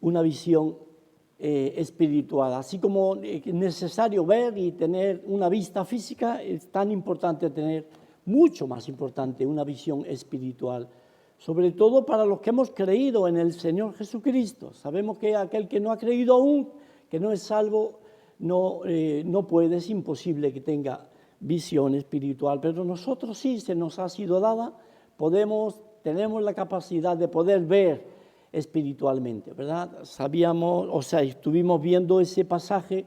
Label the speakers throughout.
Speaker 1: una visión espiritual. Así como es necesario ver y tener una vista física, es tan importante tener, mucho más importante, una visión espiritual. Sobre todo para los que hemos creído en el Señor Jesucristo. Sabemos que aquel que no ha creído aún, que no es salvo, no puede, es imposible que tenga visión espiritual. Pero nosotros sí, se nos ha sido dada, tenemos la capacidad de poder ver espiritualmente, ¿verdad? Estuvimos viendo ese pasaje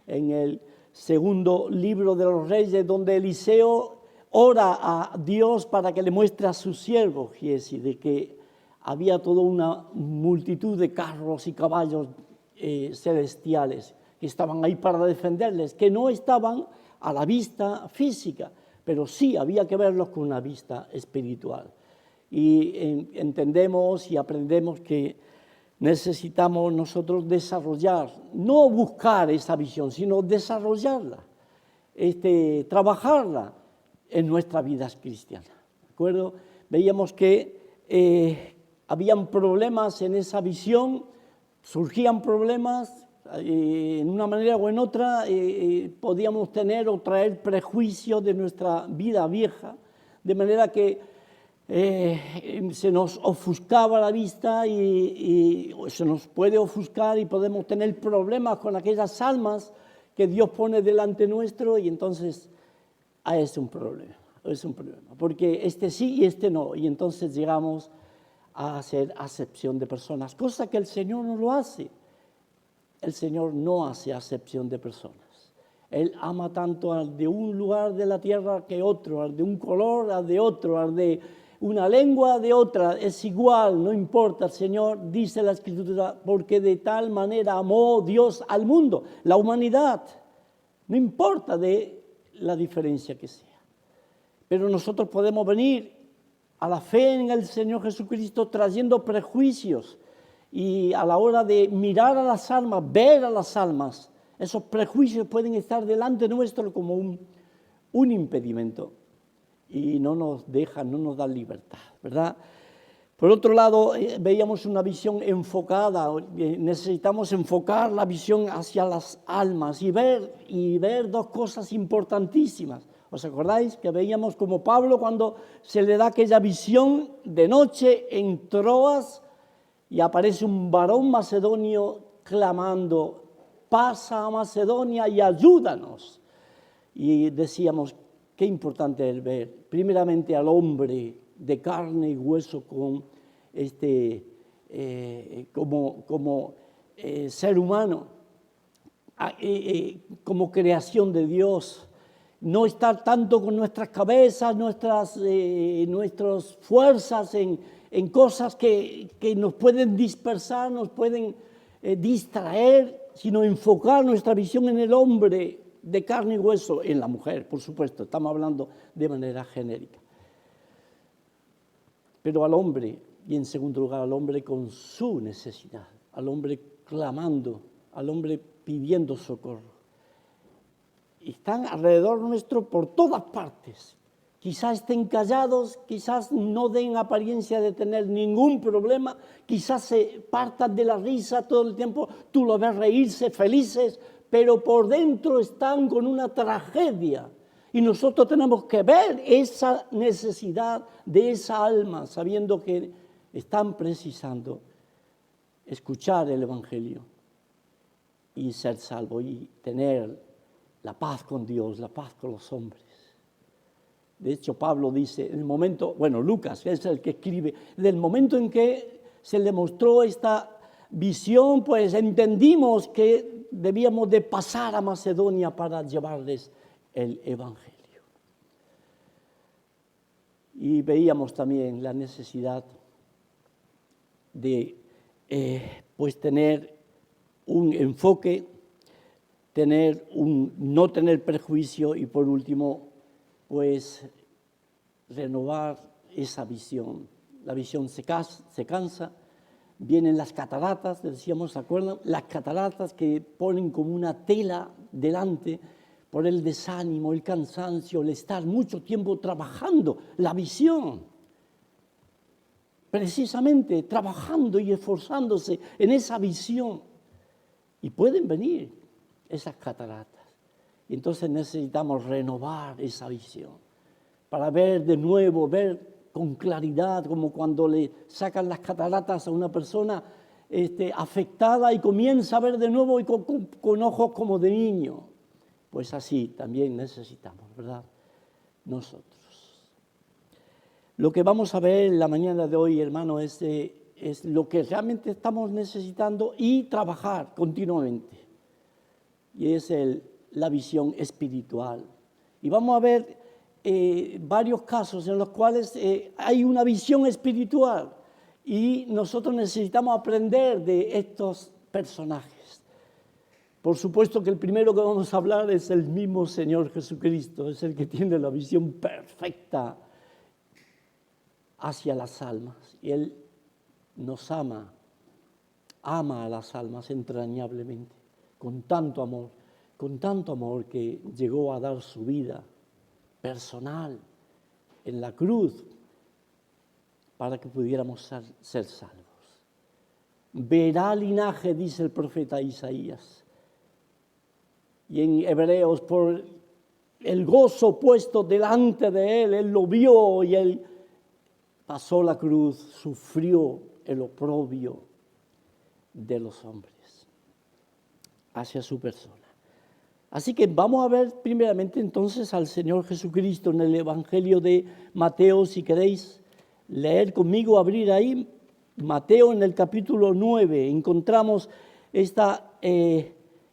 Speaker 1: en el segundo libro de los Reyes, donde Eliseo ora a Dios para que le muestre a su siervo Giesi, de que había toda una multitud de carros y caballos celestiales que estaban ahí para defenderles, que no estaban a la vista física, pero sí había que verlos con una vista espiritual. Y entendemos y aprendemos que necesitamos nosotros desarrollar, no buscar esa visión, sino desarrollarla, trabajarla en nuestra vida cristiana. ¿De acuerdo? Veíamos que habían problemas en esa visión, surgían problemas, en una manera o en otra podíamos tener o traer prejuicios de nuestra vida vieja, de manera que se nos ofuscaba la vista y se nos puede ofuscar y podemos tener problemas con aquellas almas que Dios pone delante nuestro, y entonces es un problema, porque este sí y este no, y entonces llegamos a hacer acepción de personas, cosa que el Señor no lo hace. El Señor no hace acepción de personas. Él ama tanto al de un lugar de la tierra que otro, al de un color, al de otro, al de una lengua, de otra. Es igual, no importa. El Señor, dice la Escritura, porque de tal manera amó Dios al mundo, la humanidad. No importa de la diferencia que sea. Pero nosotros podemos venir a la fe en el Señor Jesucristo trayendo prejuicios, y a la hora de mirar a las almas, ver a las almas, esos prejuicios pueden estar delante nuestro como un impedimento y no nos dan libertad, ¿verdad? Por otro lado, veíamos una visión enfocada. Necesitamos enfocar la visión hacia las almas y ver dos cosas importantísimas. ¿Os acordáis que veíamos como Pablo, cuando se le da aquella visión de noche en Troas, y aparece un varón macedonio clamando: pasa a Macedonia y ayúdanos? Y decíamos, qué importante es ver primeramente al hombre de carne y hueso como ser humano, como creación de Dios. No estar tanto con nuestras cabezas, nuestras fuerzas en cosas que nos pueden dispersar, nos pueden distraer, sino enfocar nuestra visión en el hombre de carne y hueso, en la mujer, por supuesto, estamos hablando de manera genérica. Pero al hombre, y en segundo lugar al hombre con su necesidad, al hombre clamando, al hombre pidiendo socorro. Están alrededor nuestro por todas partes. Quizás estén callados, quizás no den apariencia de tener ningún problema, quizás se partan de la risa todo el tiempo, tú los ves reírse, felices, pero por dentro están con una tragedia. Y nosotros tenemos que ver esa necesidad de esa alma, sabiendo que están precisando escuchar el Evangelio y ser salvos y tener la paz con Dios, la paz con los hombres. De hecho, Pablo dice, en el momento, Lucas es el que escribe, del momento en que se le mostró esta visión, pues entendimos que debíamos de pasar a Macedonia para llevarles el Evangelio. Y veíamos también la necesidad de tener un enfoque, no tener prejuicio, y por último, renovar esa visión. La visión se cansa, vienen las cataratas, decíamos, ¿se acuerdan? Las cataratas que ponen como una tela delante por el desánimo, el cansancio, el estar mucho tiempo trabajando, la visión. precisamente trabajando y esforzándose en esa visión. Y pueden venir esas cataratas. Y entonces necesitamos renovar esa visión para ver de nuevo, ver con claridad, como cuando le sacan las cataratas a una persona afectada y comienza a ver de nuevo y con ojos como de niño. Pues así también necesitamos, ¿verdad? Nosotros. Lo que vamos a ver en la mañana de hoy, hermano, es lo que realmente estamos necesitando y trabajar continuamente. Y es la visión espiritual. Y vamos a ver varios casos en los cuales hay una visión espiritual y nosotros necesitamos aprender de estos personajes. Por supuesto que el primero que vamos a hablar es el mismo Señor Jesucristo, es el que tiene la visión perfecta hacia las almas. Y Él nos ama a las almas entrañablemente, con tanto amor que llegó a dar su vida personal en la cruz para que pudiéramos ser salvos. Verá linaje, dice el profeta Isaías. Y en Hebreos, por el gozo puesto delante de él lo vio y él pasó la cruz, sufrió el oprobio de los hombres hacia su persona. Así que vamos a ver primeramente entonces al Señor Jesucristo en el Evangelio de Mateo. Si queréis leer conmigo, abrir ahí, Mateo en el capítulo 9, encontramos esta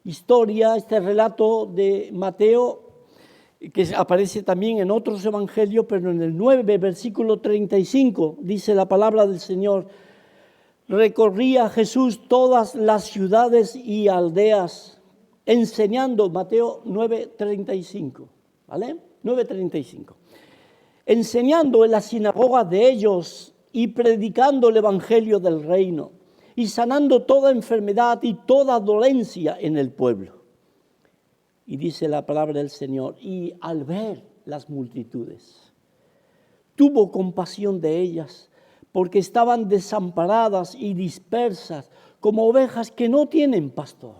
Speaker 1: historia, este relato de Mateo, que aparece también en otros evangelios, pero en el 9, versículo 35, dice la palabra del Señor: recorría Jesús todas las ciudades y aldeas, enseñando, Mateo 9:35, ¿vale? 9:35. Enseñando en las sinagogas de ellos y predicando el evangelio del reino y sanando toda enfermedad y toda dolencia en el pueblo. Y dice la palabra del Señor, y al ver las multitudes, tuvo compasión de ellas, porque estaban desamparadas y dispersas como ovejas que no tienen pastor.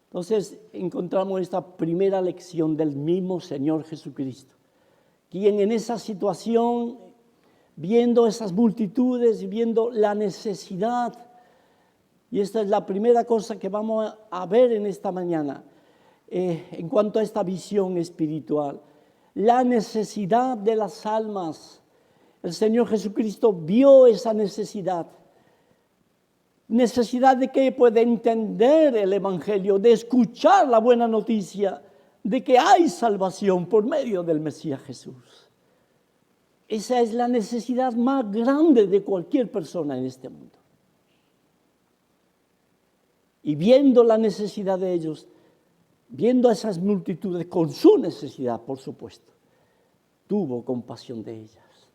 Speaker 1: Entonces encontramos esta primera lección del mismo Señor Jesucristo, quien en esa situación, viendo esas multitudes, viendo la necesidad, y esta es la primera cosa que vamos a ver en esta mañana, en cuanto a esta visión espiritual, la necesidad de las almas. El Señor Jesucristo vio esa necesidad. ¿Necesidad de qué? Pues de entender el Evangelio, de escuchar la buena noticia de que hay salvación por medio del Mesías Jesús. Esa es la necesidad más grande de cualquier persona en este mundo. Y viendo la necesidad de ellos, viendo a esas multitudes con su necesidad, por supuesto, tuvo compasión de ellas.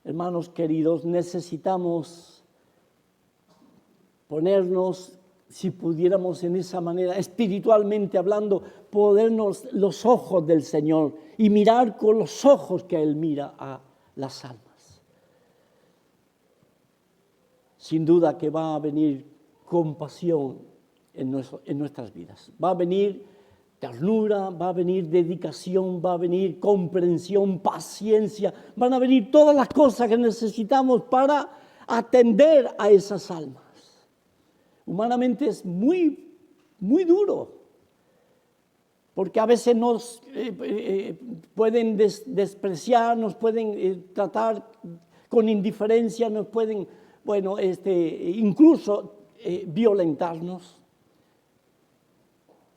Speaker 1: Hermanos queridos, necesitamos ponernos, si pudiéramos en esa manera, espiritualmente hablando, ponernos los ojos del Señor y mirar con los ojos que Él mira a las almas. Sin duda que va a venir compasión en nuestras vidas. Va a venir ternura, va a venir dedicación, va a venir comprensión, paciencia. Van a venir todas las cosas que necesitamos para atender a esas almas. Humanamente es muy, muy duro, porque a veces nos pueden despreciar, nos pueden tratar con indiferencia, nos pueden, incluso violentarnos.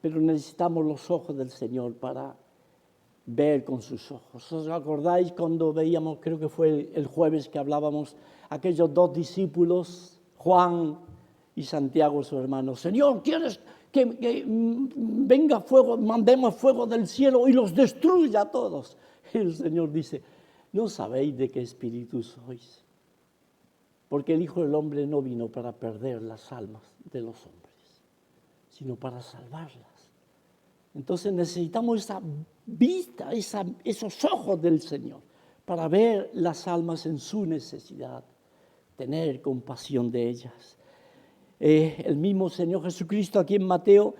Speaker 1: Pero necesitamos los ojos del Señor para ver con sus ojos. ¿Os acordáis cuando veíamos, creo que fue el jueves que hablábamos, aquellos dos discípulos, Juan y Santiago, su hermano? Señor, ¿quieres que venga fuego, mandemos fuego del cielo y los destruya a todos? Y el Señor dice, ¿no sabéis de qué espíritu sois? Porque el Hijo del Hombre no vino para perder las almas de los hombres, sino para salvarlas. Entonces necesitamos esa vista, esos ojos del Señor para ver las almas en su necesidad, tener compasión de ellas. El mismo Señor Jesucristo aquí en Mateo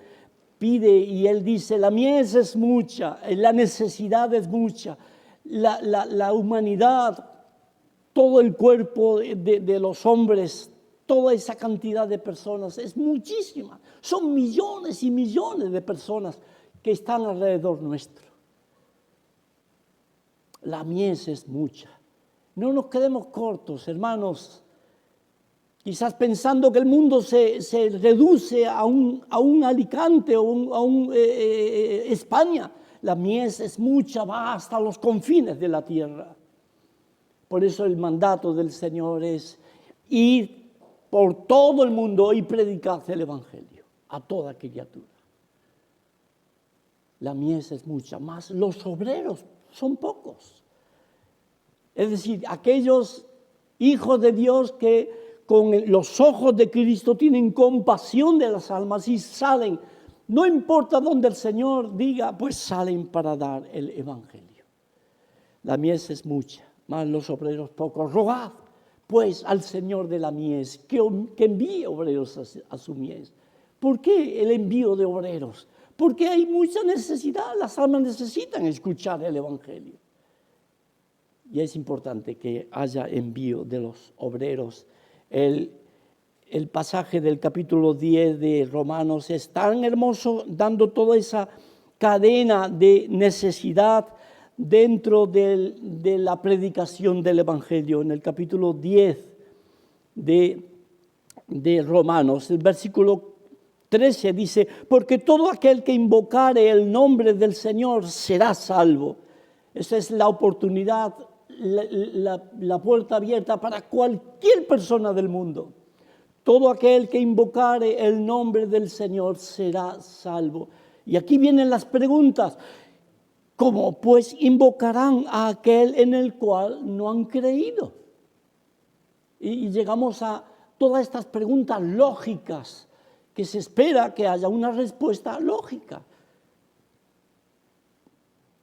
Speaker 1: pide y Él dice, la mies es mucha, la necesidad es mucha, la humanidad, todo el cuerpo de los hombres, toda esa cantidad de personas, es muchísima. Son millones y millones de personas que están alrededor nuestro. La mies es mucha. No nos quedemos cortos, hermanos. Quizás pensando que el mundo se reduce a un Alicante o a un España. La mies es mucha, va hasta los confines de la tierra. Por eso el mandato del Señor es ir por todo el mundo y predicar el Evangelio a toda criatura. La mies es mucha, más los obreros son pocos. Es decir, aquellos hijos de Dios que con los ojos de Cristo tienen compasión de las almas y salen, no importa dónde el Señor diga, pues salen para dar el Evangelio. La mies es mucha, más los obreros pocos. Rogad, pues, al Señor de la mies que envíe obreros a su mies. ¿Por qué el envío de obreros? Porque hay mucha necesidad, las almas necesitan escuchar el Evangelio. Y es importante que haya envío de los obreros. El pasaje del capítulo 10 de Romanos es tan hermoso, dando toda esa cadena de necesidad dentro de la predicación del Evangelio. En el capítulo 10 de Romanos, el versículo 13 dice, porque todo aquel que invocare el nombre del Señor será salvo. Esa es la oportunidad, la puerta abierta para cualquier persona del mundo. Todo aquel que invocare el nombre del Señor será salvo. Y aquí vienen las preguntas. ¿Cómo? Pues invocarán a aquel en el cual no han creído. Y llegamos a todas estas preguntas lógicas que se espera que haya una respuesta lógica.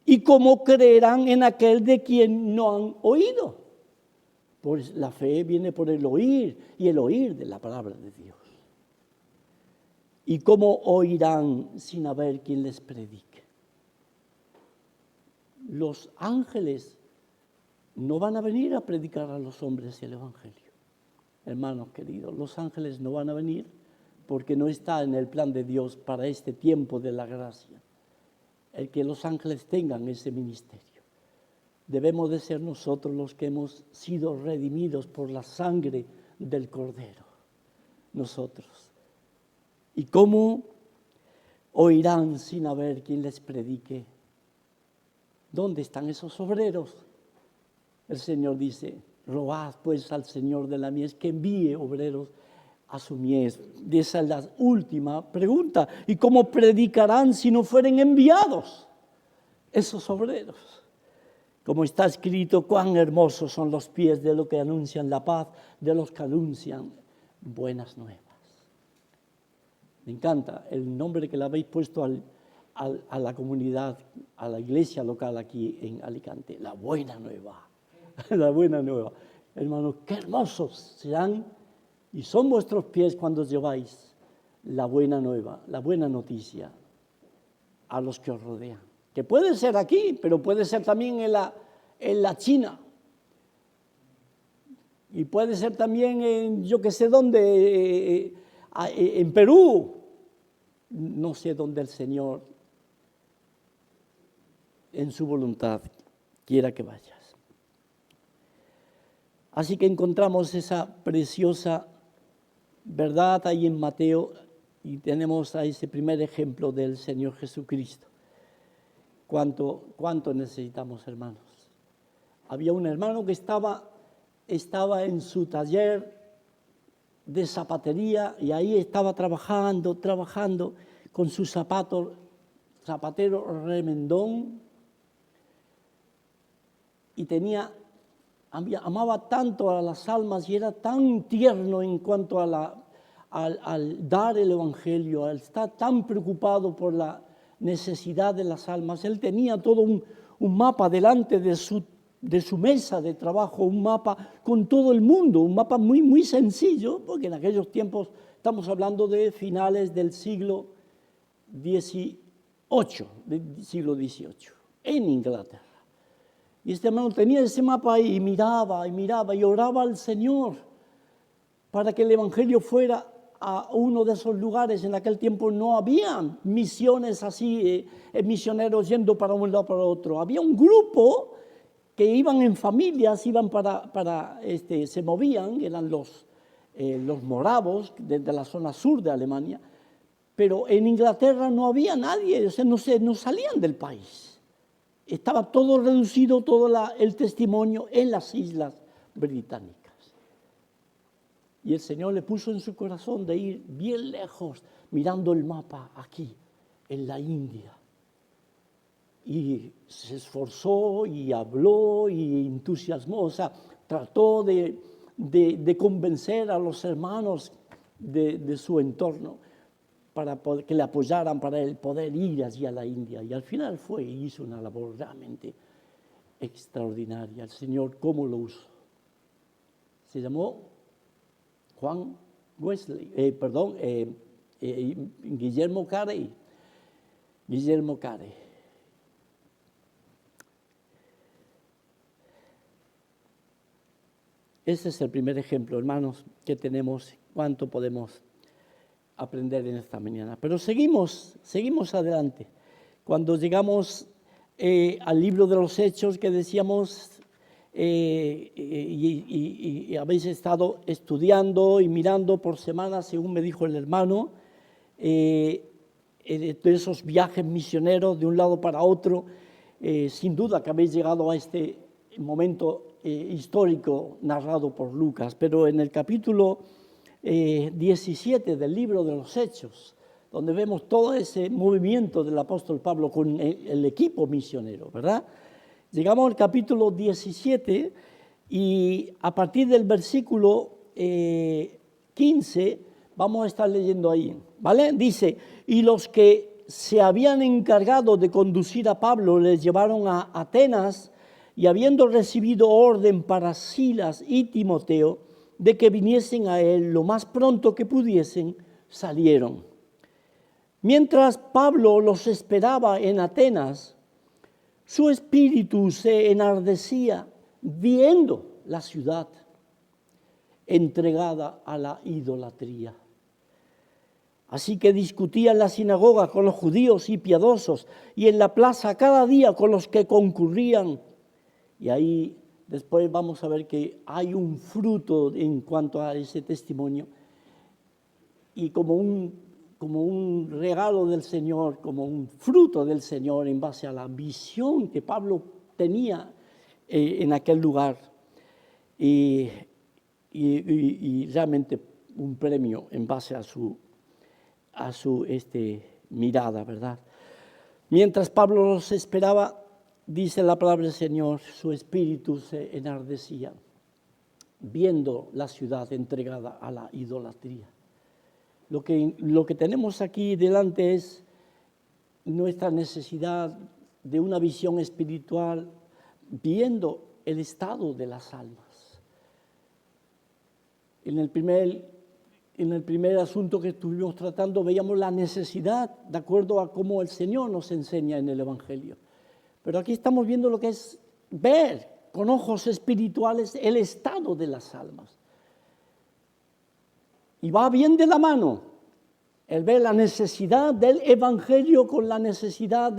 Speaker 1: ¿Y cómo creerán en aquel de quien no han oído? Pues la fe viene por el oír y el oír de la palabra de Dios. ¿Y cómo oirán sin haber quien les predique? Los ángeles no van a venir a predicar a los hombres el Evangelio. Hermanos queridos, los ángeles no van a venir porque no está en el plan de Dios para este tiempo de la gracia el que los ángeles tengan ese ministerio. Debemos de ser nosotros los que hemos sido redimidos por la sangre del Cordero. Nosotros. ¿Y cómo oirán sin haber quien les predique? ¿Dónde están esos obreros? El Señor dice, rogad pues al Señor de la mies que envíe obreros a su mies. Esa es la última pregunta. ¿Y cómo predicarán si no fueren enviados esos obreros? Como está escrito, cuán hermosos son los pies de los que anuncian la paz, de los que anuncian buenas nuevas. Me encanta el nombre que le habéis puesto a la comunidad, a la iglesia local aquí en Alicante, la buena nueva. La buena nueva. Hermanos, qué hermosos serán y son vuestros pies cuando lleváis la buena nueva, la buena noticia a los que os rodean. Que puede ser aquí, pero puede ser también en la China. Y puede ser también en yo que sé dónde, en Perú. No sé dónde el Señor, en su voluntad, quiera que vayas. Así que encontramos esa preciosa verdad ahí en Mateo y tenemos a ese primer ejemplo del Señor Jesucristo. ¿Cuánto necesitamos, hermanos? Había un hermano que estaba en su taller de zapatería y ahí estaba trabajando con su zapatero remendón y amaba tanto a las almas y era tan tierno en cuanto a al dar el Evangelio, al estar tan preocupado por la necesidad de las almas. Él tenía todo un mapa delante de su de su mesa de trabajo un mapa con todo el mundo, un mapa muy, muy sencillo, porque en aquellos tiempos estamos hablando de finales del siglo XVIII, en Inglaterra. Y este hermano tenía ese mapa ahí y miraba y oraba al Señor para que el Evangelio fuera a uno de esos lugares. En aquel tiempo no había misiones así, misioneros yendo para un lado para otro. Había un grupo que iban en familias, iban se movían, eran los moravos desde la zona sur de Alemania, pero en Inglaterra no había nadie, o sea, no salían del país. Estaba todo reducido, todo el testimonio en las islas británicas. Y el Señor le puso en su corazón de ir bien lejos, mirando el mapa aquí, en la India. Y se esforzó y habló y entusiasmó, o sea, trató de convencer a los hermanos de su entorno para que le apoyaran para él poder ir allí a la India. Y al final fue y hizo una labor realmente extraordinaria. El Señor, ¿cómo lo usó? Se llamó Guillermo Carey. Guillermo Carey. Ese es el primer ejemplo, hermanos, que tenemos, cuánto podemos aprender en esta mañana. Pero seguimos adelante. Cuando llegamos al libro de los Hechos que decíamos, y habéis estado estudiando y mirando por semanas, según me dijo el hermano, de esos viajes misioneros de un lado para otro, sin duda que habéis llegado a este momento histórico narrado por Lucas, pero en el capítulo 17 del libro de los Hechos, donde vemos todo ese movimiento del apóstol Pablo con el equipo misionero, ¿verdad? Llegamos al capítulo 17 y a partir del versículo 15 vamos a estar leyendo ahí, ¿vale? Dice, y los que se habían encargado de conducir a Pablo les llevaron a Atenas y habiendo recibido orden para Silas y Timoteo de que viniesen a él lo más pronto que pudiesen, salieron. Mientras Pablo los esperaba en Atenas, su espíritu se enardecía viendo la ciudad entregada a la idolatría. Así que discutía en la sinagoga con los judíos y piadosos y en la plaza cada día con los que concurrían. Y ahí después vamos a ver que hay un fruto en cuanto a ese testimonio. Y como un regalo del Señor, como un fruto del Señor en base a la visión que Pablo tenía en aquel lugar. Y realmente un premio en base a su mirada, ¿verdad? Mientras Pablo los esperaba, dice la palabra del Señor, su espíritu se enardecía, viendo la ciudad entregada a la idolatría. Lo que tenemos aquí delante es nuestra necesidad de una visión espiritual, viendo el estado de las almas. En el primer asunto que estuvimos tratando, veíamos la necesidad de acuerdo a cómo el Señor nos enseña en el Evangelio. Pero aquí estamos viendo lo que es ver con ojos espirituales el estado de las almas. Y va bien de la mano el ver la necesidad del Evangelio con la necesidad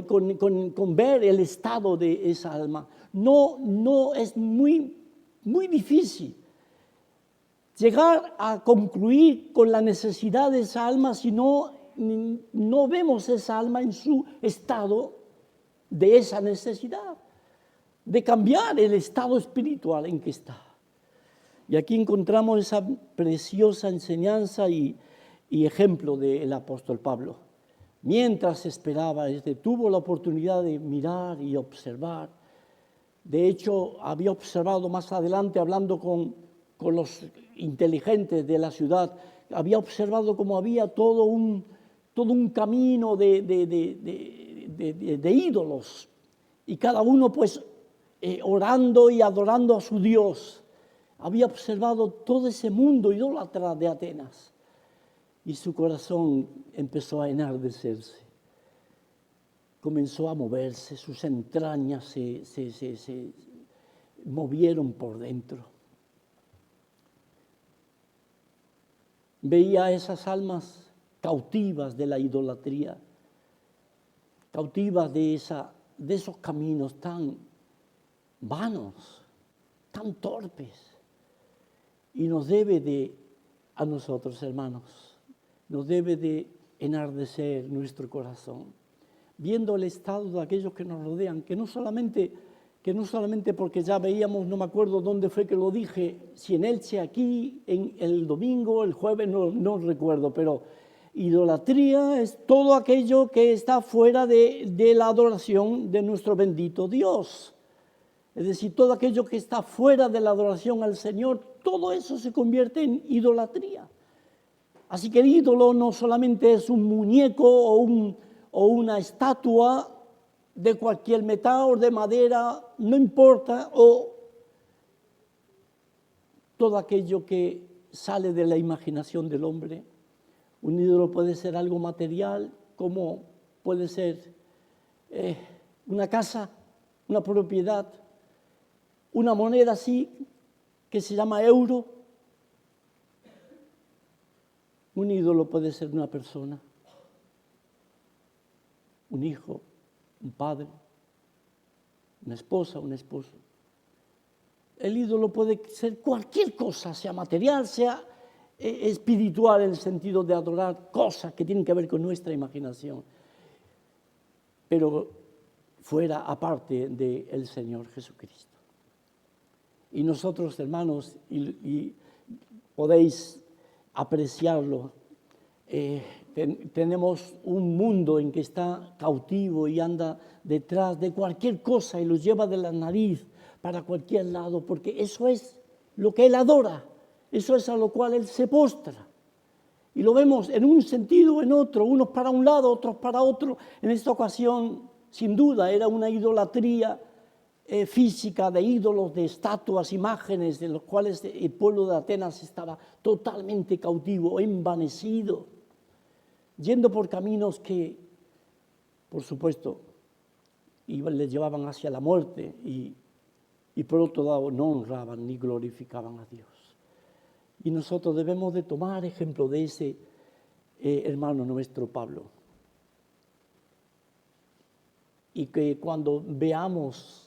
Speaker 1: con ver el estado de esa alma. No es muy difícil llegar a concluir con la necesidad de esa alma si no vemos esa alma en su estado de esa necesidad, de cambiar el estado espiritual en que está. Y aquí encontramos esa preciosa enseñanza y ejemplo del apóstol Pablo. Mientras esperaba, tuvo la oportunidad de mirar y observar. De hecho, había observado más adelante, hablando con los inteligentes de la ciudad, había observado cómo había todo un camino de ídolos, y cada uno pues orando y adorando a su Dios. Había observado todo ese mundo idólatra de Atenas y su corazón empezó a enardecerse. Comenzó a moverse, sus entrañas se movieron por dentro. Veía a esas almas cautivas de la idolatría, cautivas de esos caminos tan vanos, tan torpes. Y nos debe a nosotros, hermanos, nos debe de enardecer nuestro corazón, viendo el estado de aquellos que nos rodean, que no solamente porque ya veíamos, no me acuerdo dónde fue que lo dije, si en Elche, aquí, en el domingo, el jueves, no recuerdo, pero idolatría es todo aquello que está fuera de la adoración de nuestro bendito Dios. Es decir, todo aquello que está fuera de la adoración al Señor, todo eso se convierte en idolatría. Así que el ídolo no solamente es un muñeco o una estatua de cualquier metal o de madera, no importa, o todo aquello que sale de la imaginación del hombre. Un ídolo puede ser algo material, como puede ser una casa, una propiedad, una moneda así que se llama euro. Un ídolo puede ser una persona, un hijo, un padre, una esposa, un esposo. El ídolo puede ser cualquier cosa, sea material, sea espiritual, en el sentido de adorar cosas que tienen que ver con nuestra imaginación, pero fuera, aparte del Señor Jesucristo. Y nosotros, hermanos, y podéis apreciarlo, tenemos un mundo en que está cautivo y anda detrás de cualquier cosa y lo lleva de la nariz para cualquier lado, porque eso es lo que él adora, eso es a lo cual él se postra. Y lo vemos en un sentido o en otro, unos para un lado, otros para otro. En esta ocasión, sin duda, era una idolatría física, de ídolos, de estatuas, imágenes, de los cuales el pueblo de Atenas estaba totalmente cautivo, envanecido, yendo por caminos que, por supuesto, les llevaban hacia la muerte y por otro lado no honraban ni glorificaban a Dios. Y nosotros debemos de tomar ejemplo de ese hermano nuestro Pablo. Y que cuando veamos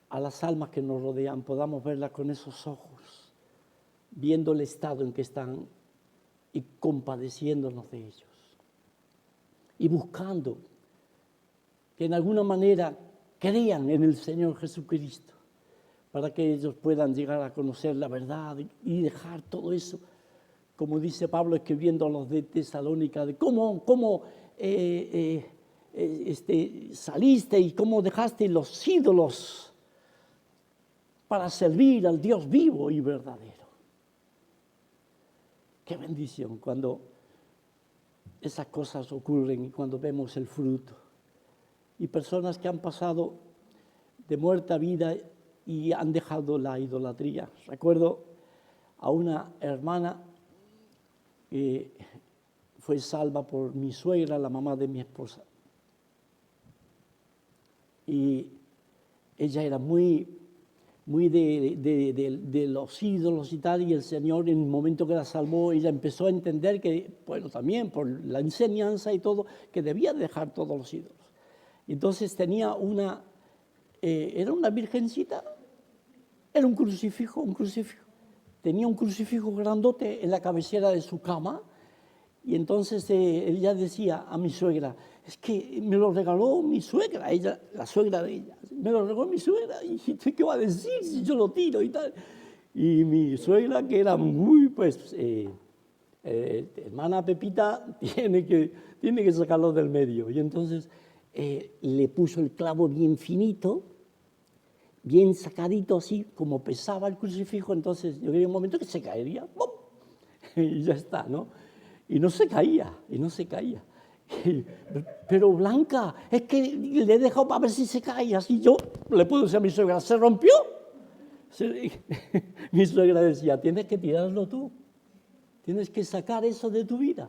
Speaker 1: a las almas que nos rodean, podamos verlas con esos ojos, viendo el estado en que están y compadeciéndonos de ellos. Y buscando que en alguna manera crean en el Señor Jesucristo, para que ellos puedan llegar a conocer la verdad y dejar todo eso, como dice Pablo escribiendo a los de Tesalónica, de cómo saliste y cómo dejaste los ídolos para servir al Dios vivo y verdadero. Qué bendición cuando esas cosas ocurren y cuando vemos el fruto. Y personas que han pasado de muerte a vida y han dejado la idolatría. Recuerdo a una hermana que fue salva por mi suegra, la mamá de mi esposa. Y ella era muy de los ídolos y tal, y el Señor, en el momento que la salvó, ella empezó a entender que, bueno, también por la enseñanza y todo, que debía dejar todos los ídolos. Entonces tenía era una virgencita, era un crucifijo. Tenía un crucifijo grandote en la cabecera de su cama, y entonces ella decía a mi suegra, es que me lo regaló mi suegra, ella, la suegra de ella, me lo regaló mi suegra, y ¿qué va a decir si yo lo tiro y tal? Y mi suegra, que era muy, hermana Pepita, tiene que sacarlo del medio. Y entonces le puso el clavo bien finito, bien sacadito así, como pesaba el crucifijo, entonces yo veía un momento que se caería, ¡pum! Y ya está, ¿no? Y no se caía. Pero Blanca, es que le he dejado para ver si se cae, así yo le puedo decir a mi suegra, ¿se rompió? Mi suegra decía, tienes que tirarlo tú, tienes que sacar eso de tu vida.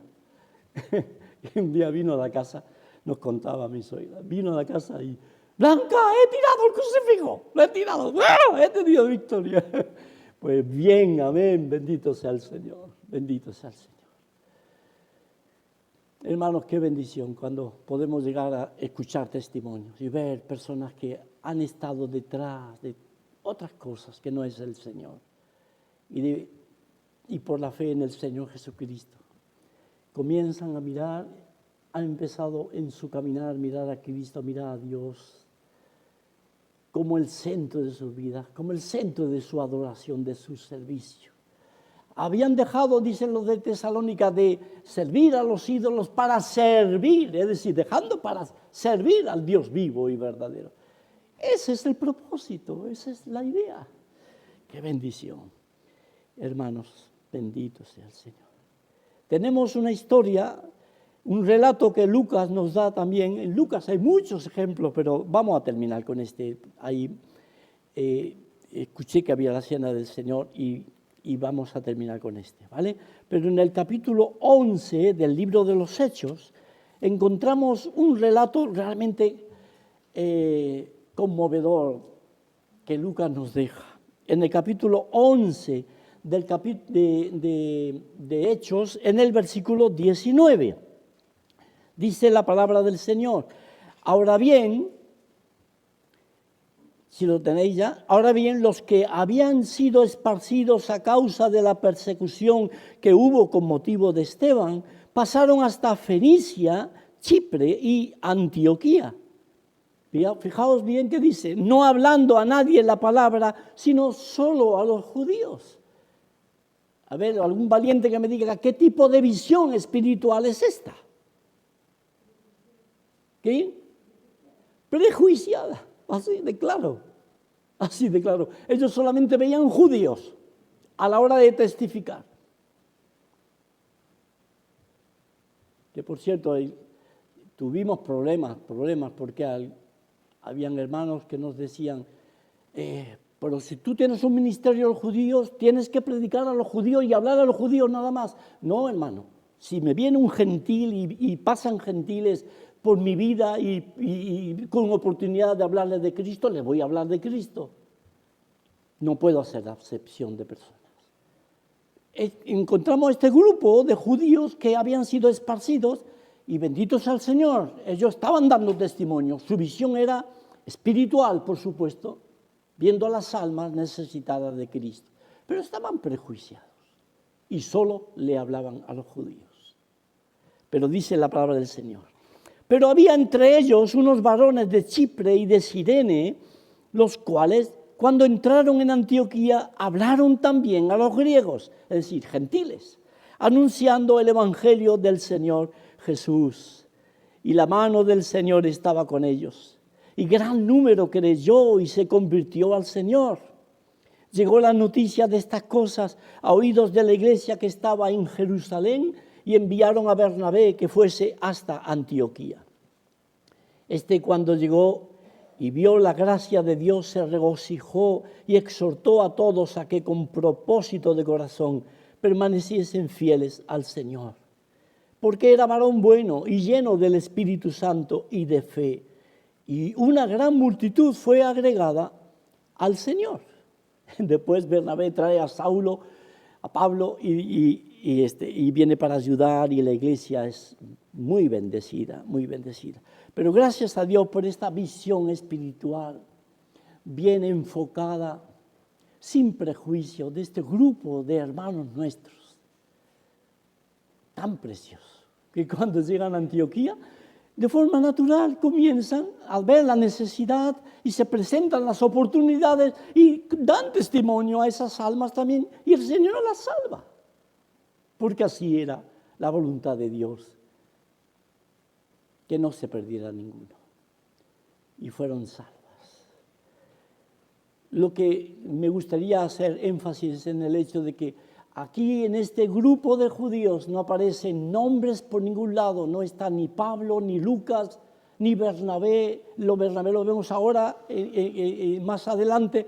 Speaker 1: Y un día vino a la casa, nos contaba mi suegra, vino a la casa y, Blanca, he tirado el crucifijo, lo he tirado, he tenido victoria. Pues bien, amén, bendito sea el Señor, bendito sea el Señor. Hermanos, qué bendición cuando podemos llegar a escuchar testimonios y ver personas que han estado detrás de otras cosas que no es el Señor. Y por la fe en el Señor Jesucristo, comienzan a mirar, han empezado en su caminar, mirar a Cristo, mirar a Dios, como el centro de su vida, como el centro de su adoración, de su servicio. Habían dejado, dicen los de Tesalónica, de servir a los ídolos para servir, es decir, dejando para servir al Dios vivo y verdadero. Ese es el propósito, esa es la idea. ¡Qué bendición! Hermanos, bendito sea el Señor. Tenemos una historia, un relato que Lucas nos da también. En Lucas hay muchos ejemplos, pero vamos a terminar con este. Ahí escuché que había la cena del Señor y vamos a terminar con este, ¿vale? Pero en el capítulo 11 del libro de los Hechos encontramos un relato realmente conmovedor que Lucas nos deja. En el capítulo 11 de Hechos, en el versículo 19, dice la palabra del Señor. Ahora bien, si lo tenéis ya, ahora bien, los que habían sido esparcidos a causa de la persecución que hubo con motivo de Esteban, pasaron hasta Fenicia, Chipre y Antioquía. Fijaos bien que dice, no hablando a nadie la palabra, sino solo a los judíos. A ver, algún valiente que me diga, ¿qué tipo de visión espiritual es esta? ¿Qué? Prejuiciada. Así de claro, así de claro. Ellos solamente veían judíos a la hora de testificar. Que por cierto, tuvimos problemas porque habían hermanos que nos decían, pero si tú tienes un ministerio de los judíos, tienes que predicar a los judíos y hablar a los judíos nada más. No, hermano, si me viene un gentil y pasan gentiles por mi vida y con oportunidad de hablarles de Cristo, les voy a hablar de Cristo. No puedo hacer acepción de personas. Encontramos este grupo de judíos que habían sido esparcidos y benditos al Señor, ellos estaban dando testimonio. Su visión era espiritual, por supuesto, viendo a las almas necesitadas de Cristo. Pero estaban prejuiciados y solo le hablaban a los judíos. Pero dice la palabra del Señor. Pero había entre ellos unos varones de Chipre y de Cirene, los cuales, cuando entraron en Antioquía, hablaron también a los griegos, es decir, gentiles, anunciando el evangelio del Señor Jesús. Y la mano del Señor estaba con ellos. Y gran número creyó y se convirtió al Señor. Llegó la noticia de estas cosas a oídos de la iglesia que estaba en Jerusalén, y enviaron a Bernabé que fuese hasta Antioquía. Cuando llegó y vio la gracia de Dios, se regocijó y exhortó a todos a que con propósito de corazón permaneciesen fieles al Señor. Porque era varón bueno y lleno del Espíritu Santo y de fe. Y una gran multitud fue agregada al Señor. Después Bernabé trae a Pablo y viene para ayudar, y la iglesia es muy bendecida, muy bendecida. Pero gracias a Dios por esta visión espiritual bien enfocada, sin prejuicio, de este grupo de hermanos nuestros, tan preciosos, que cuando llegan a Antioquía, de forma natural comienzan a ver la necesidad y se presentan las oportunidades y dan testimonio a esas almas también, y el Señor las salva, porque así era la voluntad de Dios, que no se perdiera ninguno, y fueron salvas. Lo que me gustaría hacer énfasis en el hecho de que Aquí en este grupo de judíos no aparecen nombres por ningún lado, no está ni Pablo, ni Lucas, ni Bernabé. Bernabé lo vemos ahora, más adelante,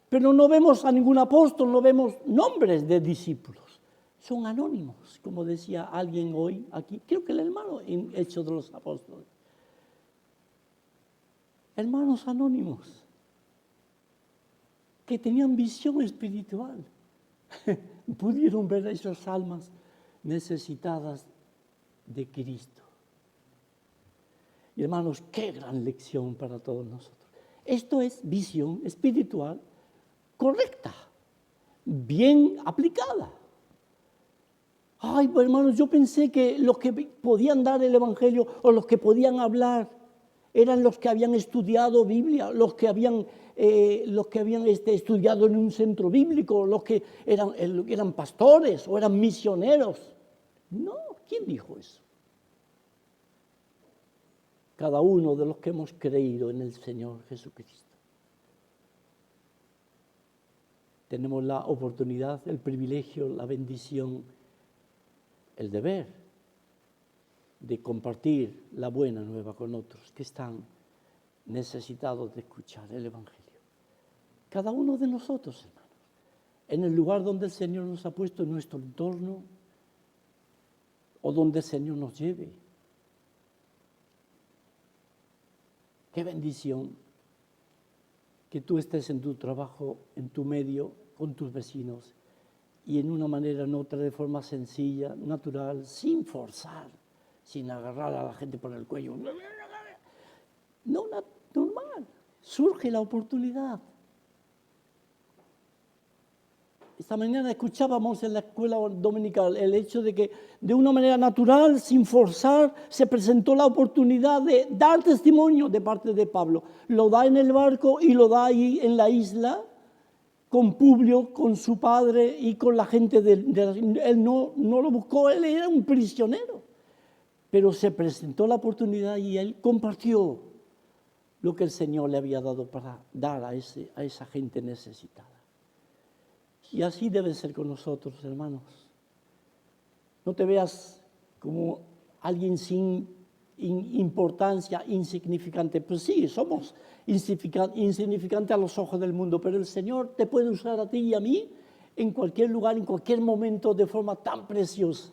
Speaker 1: pero no vemos a ningún apóstol, no vemos nombres de discípulos. Son anónimos, como decía alguien hoy aquí, creo que el hermano en Hechos de los Apóstoles. Hermanos anónimos, que tenían visión espiritual, pudieron ver a esas almas necesitadas de Cristo. Y hermanos, qué gran lección para todos nosotros. Esto es visión espiritual correcta, bien aplicada. Ay, pues, hermanos, yo pensé que los que podían dar el Evangelio o los que podían hablar eran los que habían estudiado Biblia, los que habían estudiado en un centro bíblico, los que eran pastores o eran misioneros. No, ¿quién dijo eso? Cada uno de los que hemos creído en el Señor Jesucristo. Tenemos la oportunidad, el privilegio, la bendición, el deber de compartir la buena nueva con otros que están necesitados de escuchar el Evangelio. Cada uno de nosotros, hermanos, en el lugar donde el Señor nos ha puesto en nuestro entorno o donde el Señor nos lleve. Qué bendición que tú estés en tu trabajo, en tu medio, con tus vecinos y en una manera en otra, de forma sencilla, natural, sin forzar, sin agarrar a la gente por el cuello. No, normal. Surge la oportunidad. Esta mañana escuchábamos en la escuela dominical el hecho de que de una manera natural, sin forzar, se presentó la oportunidad de dar testimonio de parte de Pablo. Lo da en el barco y lo da ahí en la isla, con Publio, con su padre y con la gente él no lo buscó, él era un prisionero. Pero se presentó la oportunidad y él compartió lo que el Señor le había dado para dar a esa gente necesitada. Y así debe ser con nosotros, hermanos. No te veas como alguien sin importancia, insignificante. Pues sí, somos insignificantes a los ojos del mundo, pero el Señor te puede usar a ti y a mí en cualquier lugar, en cualquier momento, de forma tan preciosa.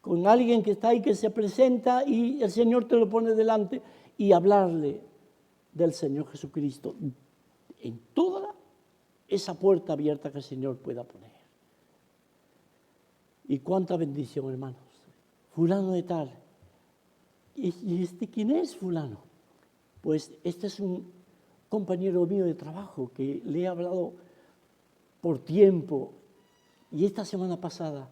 Speaker 1: Con alguien que está ahí, que se presenta y el Señor te lo pone delante y hablarle del Señor Jesucristo en toda esa puerta abierta que el Señor pueda poner. Y cuánta bendición, hermanos. Fulano de tal. ¿Y quién es fulano? Pues este es un compañero mío de trabajo que le he hablado por tiempo. Y esta semana pasada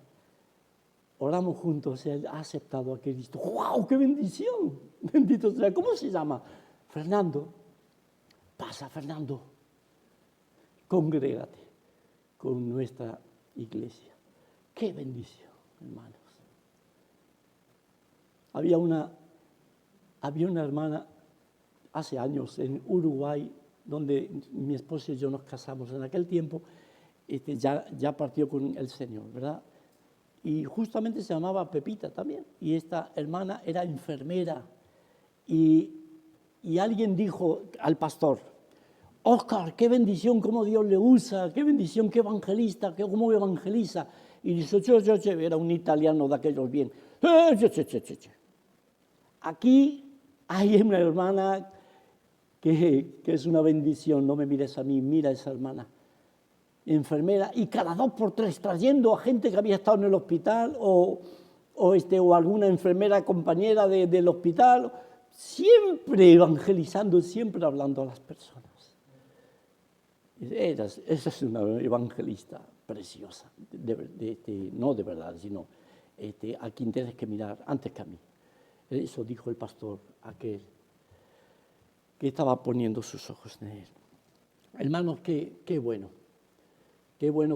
Speaker 1: oramos juntos, él ha aceptado a Cristo. ¡Wow! ¡Qué bendición! Bendito sea. ¿Cómo se llama? Fernando. Pasa, Fernando. Congrégate con nuestra iglesia. ¡Qué bendición, hermanos! Había una hermana hace años en Uruguay, donde mi esposo y yo nos casamos. En aquel tiempo ya partió con el Señor, ¿verdad? Y justamente se llamaba Pepita también. Y esta hermana era enfermera. Y alguien dijo al pastor: Óscar, qué bendición, cómo Dios le usa, qué bendición, qué evangelista, cómo evangeliza. Y dice, era un italiano de aquellos bien. Aquí hay una hermana que es una bendición, no me mires a mí, mira a esa hermana, enfermera, y cada 2 por 3 trayendo a gente que había estado en el hospital o alguna enfermera compañera del hospital, siempre evangelizando, siempre hablando a las personas. Esa es una evangelista preciosa, no de verdad, sino a quien tienes que mirar antes que a mí. Eso dijo el pastor aquel que estaba poniendo sus ojos en él. Hermanos, qué bueno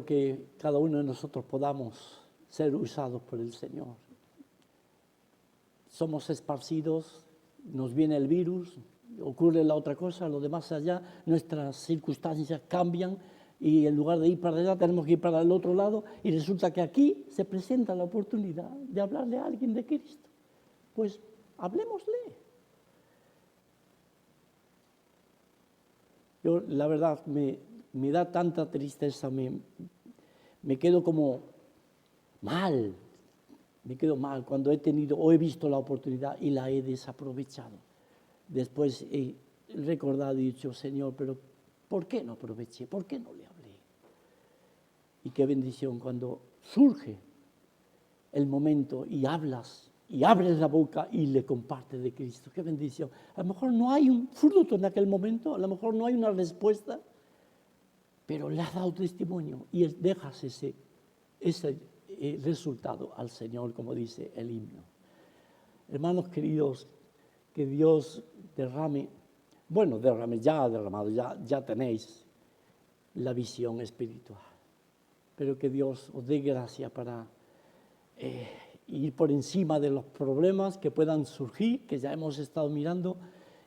Speaker 1: que cada uno de nosotros podamos ser usados por el Señor. Somos esparcidos, nos viene el virus, ocurre la otra cosa, lo demás allá, nuestras circunstancias cambian y en lugar de ir para allá tenemos que ir para el otro lado y resulta que aquí se presenta la oportunidad de hablarle a alguien de Cristo. Pues hablemosle. Yo, la verdad, me da tanta tristeza, me quedo como mal, me quedo mal cuando he tenido o he visto la oportunidad y la he desaprovechado. Después he recordado y dicho, Señor, pero ¿por qué no aproveché? ¿Por qué no le hablé? Y qué bendición cuando surge el momento y hablas y abres la boca y le compartes de Cristo. Qué bendición. A lo mejor no hay un fruto en aquel momento, a lo mejor no hay una respuesta, pero le has dado testimonio y dejas ese resultado al Señor, como dice el himno. Hermanos queridos, que Dios derrame, ya ha derramado, ya tenéis la visión espiritual, pero que Dios os dé gracia para ir por encima de los problemas que puedan surgir, que ya hemos estado mirando,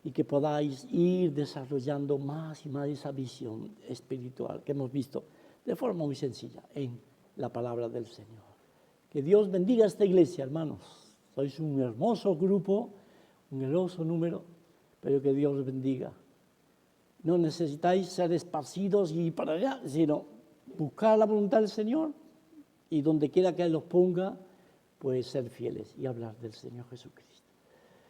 Speaker 1: y que podáis ir desarrollando más y más esa visión espiritual que hemos visto de forma muy sencilla en la palabra del Señor. Que Dios bendiga a esta iglesia, hermanos. Sois un hermoso grupo, un hermoso número, pero que Dios bendiga. No necesitáis ser esparcidos y para allá, sino buscar la voluntad del Señor y donde quiera que Él los ponga, pues ser fieles y hablar del Señor Jesucristo.